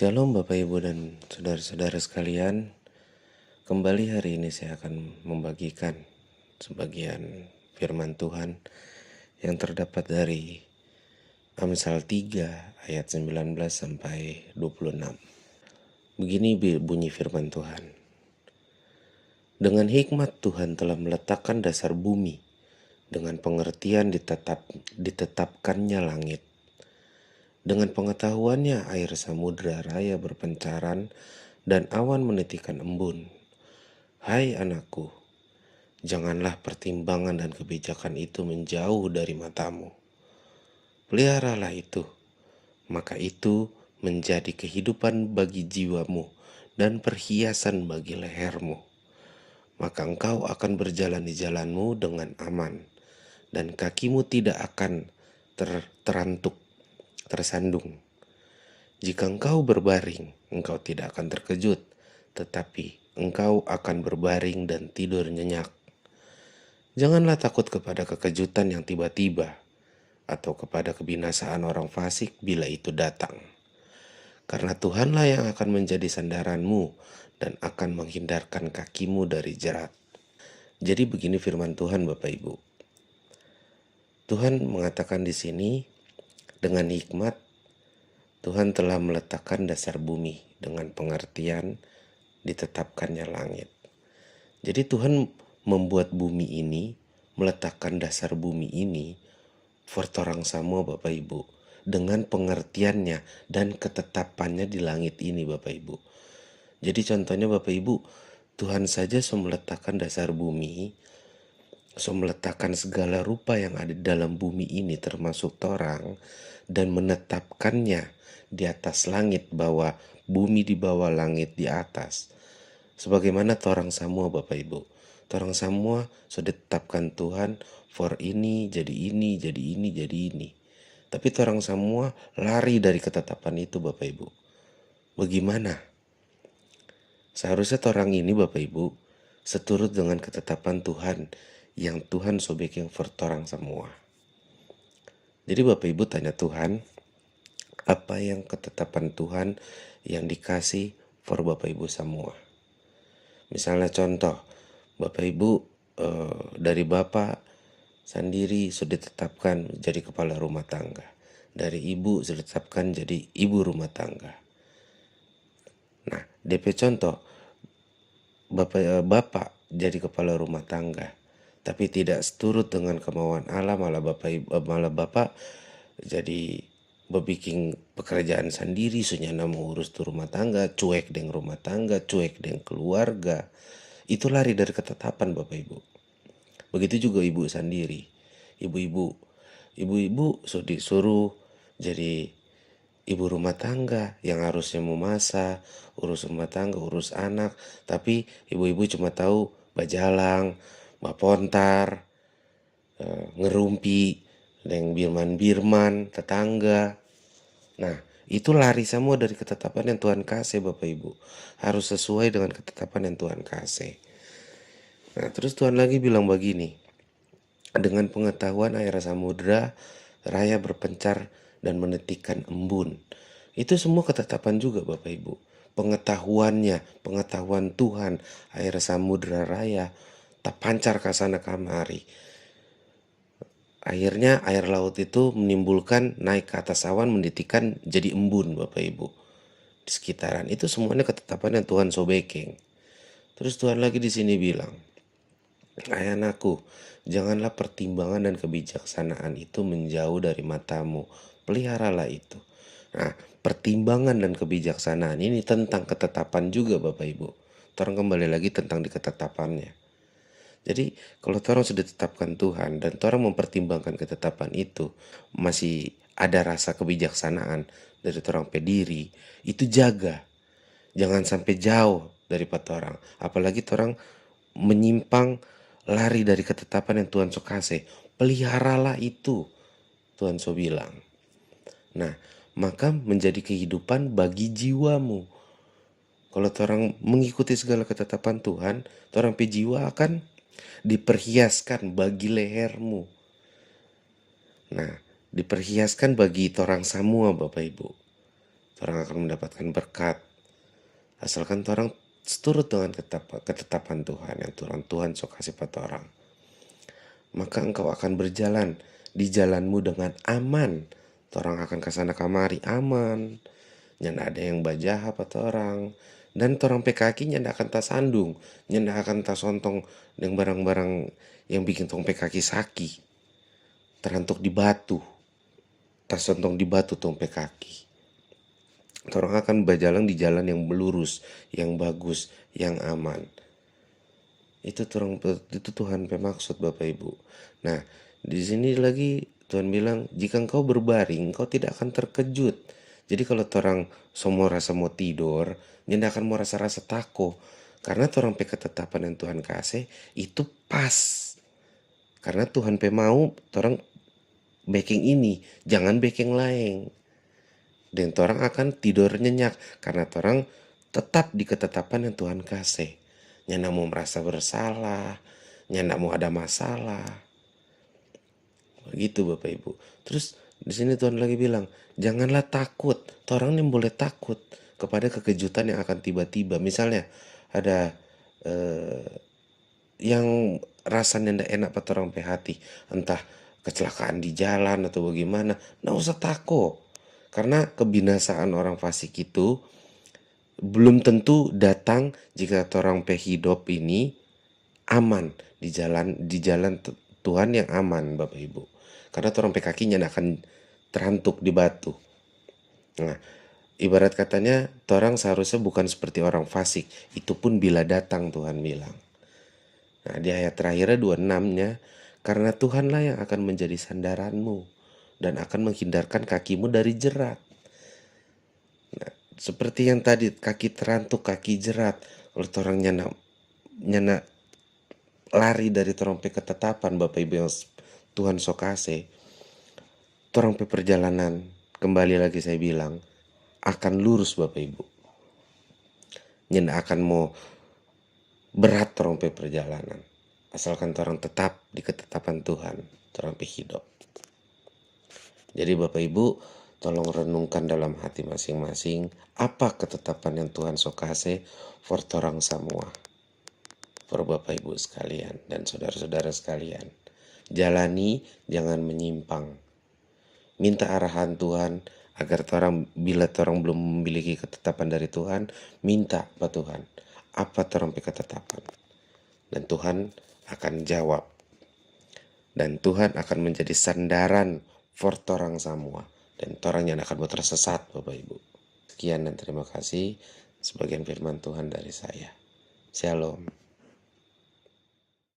Shalom Bapak Ibu dan saudara-saudara sekalian. Kembali hari ini saya akan membagikan sebagian firman Tuhan yang terdapat dari Amsal 3 ayat 19 sampai 26. Begini bunyi firman Tuhan. Dengan hikmat Tuhan telah meletakkan dasar bumi, dengan pengertian ditetapkannya langit. Dengan pengetahuannya air samudra raya berpencaran dan awan menitikan embun. Hai anakku, janganlah pertimbangan dan kebijakan itu menjauh dari matamu. Peliharalah itu, maka itu menjadi kehidupan bagi jiwamu dan perhiasan bagi lehermu. Maka engkau akan berjalan di jalanmu dengan aman, dan kakimu tidak akan tersandung. Jika engkau berbaring, engkau tidak akan terkejut, tetapi engkau akan berbaring dan tidur nyenyak. Janganlah takut kepada kekejutan yang tiba-tiba, atau kepada kebinasaan orang fasik bila itu datang. Karena Tuhanlah yang akan menjadi sandaranmu dan akan menghindarkan kakimu dari jerat. Jadi begini firman Tuhan Bapak Ibu. Tuhan mengatakan di sini, dengan hikmat Tuhan telah meletakkan dasar bumi, dengan pengertian ditetapkannya langit. Jadi Tuhan membuat bumi ini, meletakkan dasar bumi ini for torang semua Bapak Ibu, dengan pengertiannya dan ketetapannya di langit ini Bapak Ibu. Jadi contohnya Bapak Ibu, Tuhan saja sudah meletakkan dasar bumi, sudah meletakkan segala rupa yang ada dalam bumi ini termasuk torang, dan menetapkannya di atas langit, bahwa bumi di bawah langit di atas. Sebagaimana torang semua Bapak Ibu, torang semua sudah ditetapkan Tuhan for ini, jadi ini, jadi ini, jadi ini. Tapi torang semua lari dari ketetapan itu Bapak Ibu. Bagaimana? Seharusnya torang ini Bapak Ibu seturut dengan ketetapan Tuhan yang Tuhan sobeking for torang semua. Jadi Bapak Ibu tanya Tuhan, apa yang ketetapan Tuhan yang dikasih for Bapak Ibu semua. Misalnya contoh, Bapak Ibu dari Bapak sendiri sudah ditetapkan jadi kepala rumah tangga. Dari Ibu sudah ditetapkan jadi ibu rumah tangga. Nah, DP contoh, Bapak jadi kepala rumah tangga, tapi tidak seturut dengan kemauan Allah, malah Bapak jadi berbikin pekerjaan sendiri, sunyana mengurus tuh rumah tangga, cuek dengan rumah tangga, cuek dengan keluarga. Itu lari dari ketetapan Bapak Ibu. Begitu juga ibu sendiri. Ibu-ibu sudah disuruh jadi ibu rumah tangga yang harusnya memasak, urus rumah tangga, urus anak, tapi ibu-ibu cuma tahu bajalang, bapontar, ngerumpi, dengan birman-birman, tetangga. Nah, itu lari semua dari ketetapan yang Tuhan kasih Bapak Ibu. Harus sesuai dengan ketetapan yang Tuhan kasih. Nah, terus Tuhan lagi bilang begini, dengan pengetahuan air samudra raya berpencar dan menitikan embun. Itu semua ketetapan juga Bapak Ibu. Pengetahuannya, pengetahuan Tuhan, air samudra raya tak pancar ke sana kemari. Akhirnya air laut itu menimbulkan naik ke atas awan, menitikan jadi embun Bapak Ibu. Di sekitaran itu semuanya ketetapan yang Tuhan sobeking. Terus Tuhan lagi di sini bilang, hai anakku, janganlah pertimbangan dan kebijaksanaan itu menjauh dari matamu. Peliharalah itu. Nah, pertimbangan dan kebijaksanaan ini tentang ketetapan juga Bapak Ibu. Terang kembali lagi tentang di ketetapannya. Jadi kalau orang sudah ditetapkan Tuhan dan orang mempertimbangkan ketetapan itu, masih ada rasa kebijaksanaan dari orang pediri, itu jaga. Jangan sampai jauh dari orang. Apalagi orang menyimpang, lari dari ketetapan yang Tuhan so kasih. Peliharalah itu, Tuhan so bilang. Nah, maka menjadi kehidupan bagi jiwamu. Kalau orang mengikuti segala ketetapan Tuhan, orang pe jiwa akan diperhiaskan bagi lehermu. Nah, diperhiaskan bagi orang semua Bapak Ibu. orang akan mendapatkan berkat. Asalkan orang seturut dengan ketetapan Tuhan yang Tuhan sok kasih pada orang. Maka engkau akan berjalan di jalanmu dengan aman. Orang akan kesana kamari aman. Nyanda ada yang bajaha pada orang. Dan orang PKK nyanda akan tas sandung. Nyanda akan tas sontong dengan barang-barang yang bikin tong PKK sakit. Terantuk di batu. Tas sontong di batu tong PKK. Orang akan berjalan di jalan yang lurus, yang bagus, yang aman. Itu Tuhan bermaksud Bapak Ibu. Nah, di sini lagi Tuhan bilang, jika engkau berbaring, engkau tidak akan terkejut. Jadi kalau orang semua rasa mau tidur, tidak akan mau rasa-rasa takut. Karena orang ketetapan yang Tuhan kasih itu pas. Karena Tuhan mau orang backing ini, jangan backing lain. Dan orang akan tidur nyenyak karena orang tetap di ketetapan yang Tuhan kasih. Nyanda mau merasa bersalah, nyanda mau ada masalah. Begitu Bapak Ibu. Terus di sini Tuhan lagi bilang, janganlah takut. Orang yang boleh takut kepada kekejutan yang akan tiba-tiba. Misalnya ada yang rasanya tidak enak pada orang hati, entah kecelakaan di jalan atau bagaimana, nggak usah takut. Karena kebinasaan orang fasik itu belum tentu datang jika orang hidup ini aman di jalan Tuhan yang aman Bapak Ibu. Karena orang kakinya akan terantuk di batu. Nah, ibarat katanya orang seharusnya bukan seperti orang fasik. Itu pun bila datang Tuhan bilang. Nah, di ayat terakhirnya 26-nya, karena Tuhanlah yang akan menjadi sandaranmu dan akan menghindarkan kakimu dari jerat. Nah, seperti yang tadi, kaki terantuk, kaki jerat. Kalau orang nyana lari dari terompe ketetapan Bapak Ibu yang Tuhan sokase, terompe perjalanan, kembali lagi saya bilang, akan lurus Bapak Ibu. Nyana akan mau berat terompe perjalanan. Asalkan orang tetap di ketetapan Tuhan, terompe hidup. Jadi Bapak Ibu, tolong renungkan dalam hati masing-masing apa ketetapan yang Tuhan sokase for orang semua, for Bapak Ibu sekalian dan saudara-saudara sekalian. Jalani, jangan menyimpang. Minta arahan Tuhan agar bila orang belum memiliki ketetapan dari Tuhan, minta Pak Tuhan, apa orang ketetapan? Dan Tuhan akan jawab. Dan Tuhan akan menjadi sandaran for orang semua. Dan orang yang akan tersesat Bapak Ibu. Sekian dan terima kasih. Sebagian firman Tuhan dari saya. Shalom.